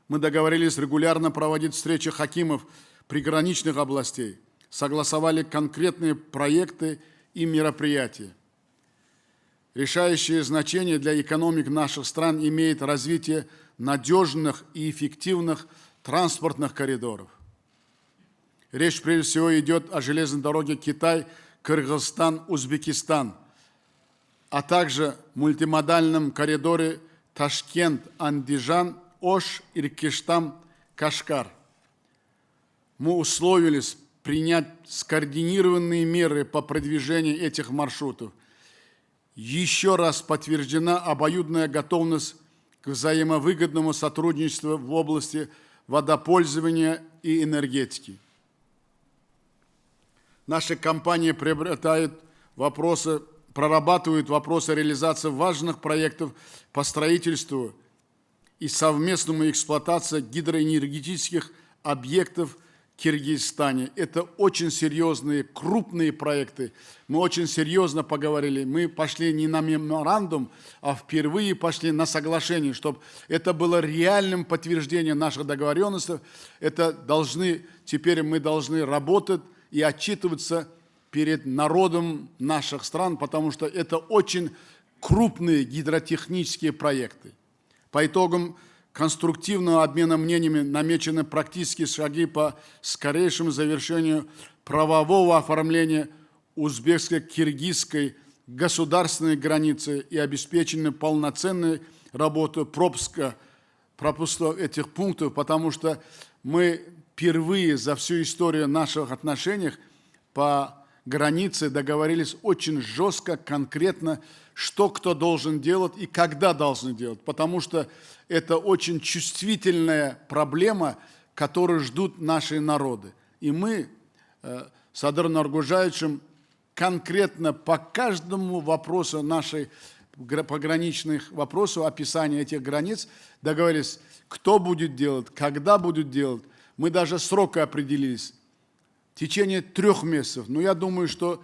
Мы договорились регулярно проводить встречи хакимов приграничных областей, согласовали конкретные проекты и мероприятия. Решающее значение для экономик наших стран имеет развитие надежных и эффективных транспортных коридоров. Речь прежде всего идет о железной дороге Китай, Кыргызстан, Узбекистан, а также мультимодальном коридоре Ташкент, Андижан, Ош, Иркиштан, Кашгар. Мы условились принять скоординированные меры по продвижению этих маршрутов. Еще раз подтверждена обоюдная готовность к взаимовыгодному сотрудничеству в области водопользования и энергетики. Наши компании прорабатывают вопросы реализации важных проектов по строительству и совместному эксплуатации гидроэнергетических объектов в Киргизстане. Это очень серьезные, крупные проекты. Мы очень серьезно поговорили. Мы пошли не на меморандум, а впервые пошли на соглашение, чтобы это было реальным подтверждением наших договоренностей. Теперь мы должны работать и отчитываться перед народом наших стран, потому что это очень крупные гидротехнические проекты. По итогам конструктивного обмена мнениями намечены практические шаги по скорейшему завершению правового оформления узбекско-киргизской государственной границы и обеспечению полноценной работы пропуска этих пунктов, потому что мы впервые за всю историю наших отношений по границе договорились очень жестко, конкретно, что кто должен делать и когда должны делать, потому что это очень чувствительная проблема, которую ждут наши народы. И мы с Адыром Нургужаевичем конкретно по каждому вопросу нашей пограничных вопросов, описания этих границ, договорились, кто будет делать, когда будет делать. Мы даже сроки определились. В течение 3 месяцев. Но я думаю, что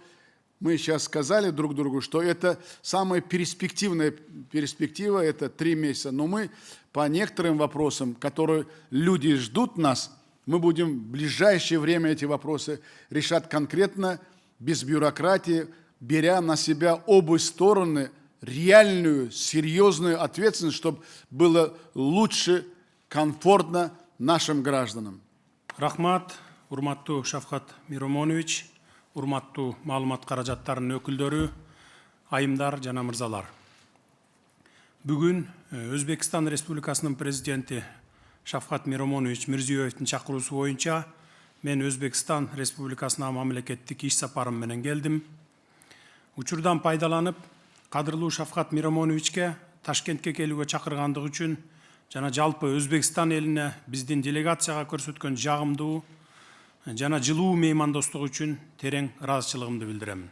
мы сейчас сказали друг другу, что это самая перспективная перспектива, это 3 месяца. Но мы по некоторым вопросам, которые люди ждут нас, мы будем в ближайшее время эти вопросы решать конкретно, без бюрократии, беря на себя обе стороны реальную, серьезную ответственность, чтобы было лучше, комфортно нашим гражданам. Рахмат, урматтуу Шавкат Миромонович, урматтуу маалымат каражаттарынын өкүлдөрү, айымдар жана мырзалар. Бүгүн Өзбекстан Республикасынын президенти Шавкат Миромонович Мирзиёевдин чакыруусу боюнча мен Өзбекстан Республикасына мамлекеттик иш сапарым менен келдим. Учурдан пайдаланып, кадырлуу Шавкат Миромоновичке Ташкентке келүүгө чакыргандыгы үчүн жана жалпы Өзбекстан элине биздин делегацияга көрсөткөн жагымдуу жана жылуу меймандостук үчүн терең ыраазычылыгымды билдирем.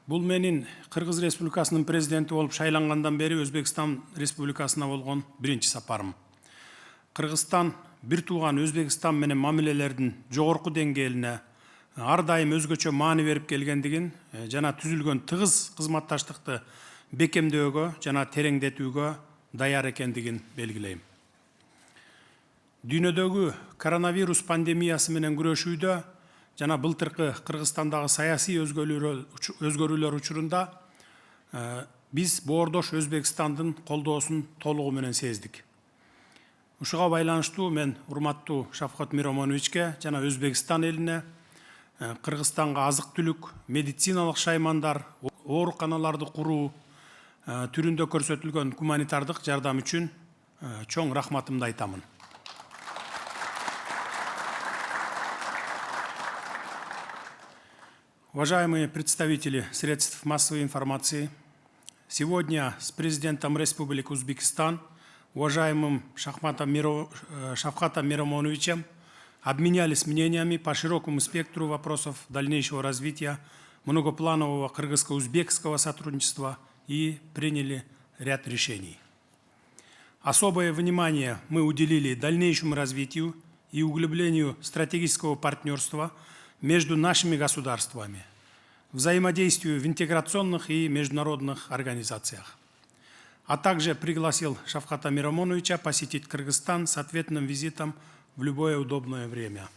Бул менин Кыргыз Республикасынын президенти болуп шайлангандан бери Өзбекстан Республикасына болгон биринчи сапарым. Кыргызстан бир тууган Өзбекстан менен мамилелердин жогорку деңгээлине ар дайым өзгөчө маани берип келгендигин жана түзүлгөн тыгыз кызматташтыкты бекемдөөгө жана тереңдетүүгө даяр экендигин белгилейм. Дүйнөдөгү коронавирус пандемиясы менен күрөшүүдө жана былтыркы Кыргызстандагы саясий өзгөрүүлөр учурунда биз боордош Өзбекстандын колдоосун толугу менен сездик. Ушуга байланыштуу мен урматтуу Шавкат Миромоновичке жана Өзбекстан элине Кыргызстанга азык-түлүк, медициналык шаймандар, ооруканаларды куруу түрүндө көрсөтүлгөн гуманитардык жардам үчүн чоң рахматымды айтамын. Уважаемые представители средств массовой информации, сегодня с президентом Республики Узбекистан, уважаемым Шавкатом Миромоновичем, обменялись мнениями по широкому спектру вопросов дальнейшего развития многопланового кыргызско-узбекского сотрудничества и приняли ряд решений. Особое внимание мы уделили дальнейшему развитию и углублению стратегического партнерства между нашими государствами. взаимодействию в интеграционных и международных организациях. А также пригласил Шавката Мирамоновича посетить Кыргызстан с ответным визитом в любое удобное время.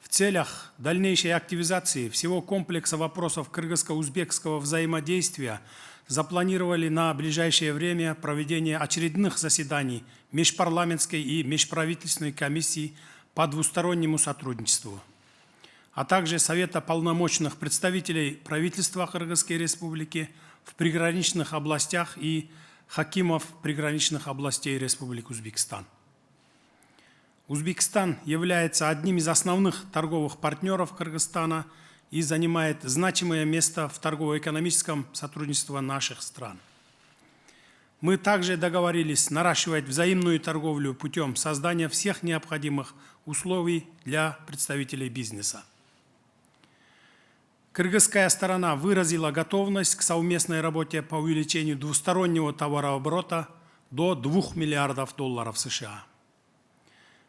В целях дальнейшей активизации всего комплекса вопросов кыргызско-узбекского взаимодействия запланировали на ближайшее время проведение очередных заседаний межпарламентской и межправительственной комиссии по двустороннему сотрудничеству, а также Совета полномочных представителей правительства Кыргызской Республики в приграничных областях и хакимов приграничных областей Республики Узбекистан. Узбекистан является одним из основных торговых партнеров Кыргызстана и занимает значимое место в торгово-экономическом сотрудничестве наших стран. Мы также договорились наращивать взаимную торговлю путем создания всех необходимых условий для представителей бизнеса. Кыргызская сторона выразила готовность к совместной работе по увеличению двустороннего товарооборота до $2 миллиардов США.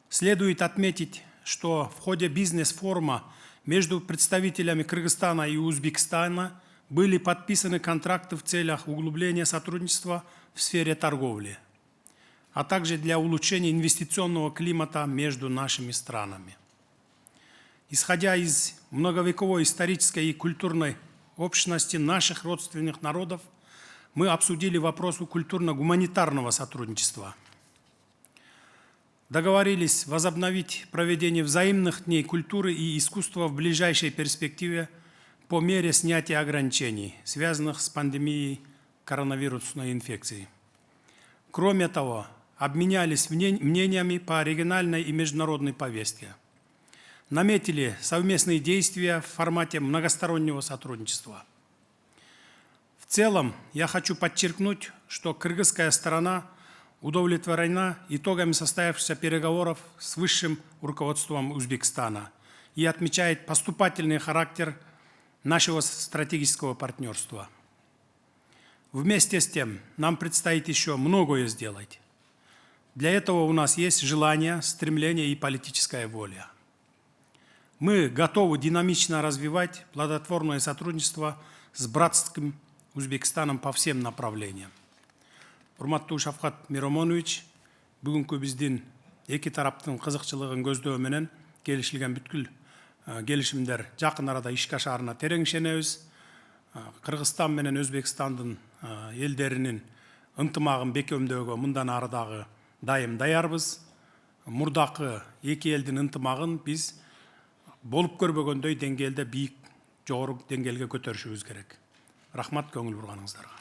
Следует отметить, что в ходе бизнес-форума между представителями Кыргызстана и Узбекистана были подписаны контракты в целях углубления сотрудничества в сфере торговли, а также для улучшения инвестиционного климата между нашими странами. Исходя из многовековой исторической и культурной общности наших родственных народов, мы обсудили вопросы культурно-гуманитарного сотрудничества. Договорились возобновить проведение взаимных дней культуры и искусства в ближайшей перспективе по мере снятия ограничений, связанных с пандемией коронавирусной инфекции. Кроме того, обменялись мнениями по региональной и международной повестке. Наметили совместные действия в формате многостороннего сотрудничества. В целом, я хочу подчеркнуть, что кыргызская сторона удовлетворена итогами состоявшихся переговоров с высшим руководством Узбекистана и отмечает поступательный характер нашего стратегического партнерства. Вместе с тем, нам предстоит еще многое сделать. Для этого у нас есть желание, стремление и политическая воля. Мы готовы динамично развивать плодотворное сотрудничество с братским Узбекистаном по всем направлениям. Урматтуу Шавкат Мирамонович, бүгүнкү биздин эки тараптын кызыкчылыгын көздөө менен келишилген бүткүл келишимдер жакын арада ишке ашаарына терең ишенебиз. Кыргызстан менен Өзбекстандын элдеринин ынтымагын бекемдөөгө мындан ары дагы дайым даярбыз. Мурдакы эки элдин ынтымагын биз болуп көрбөгөндөй деңгээлде бийик, жогору деңгээлге көтөрүшүбүз керек. Рахмат көңүл бурганыңыздарга.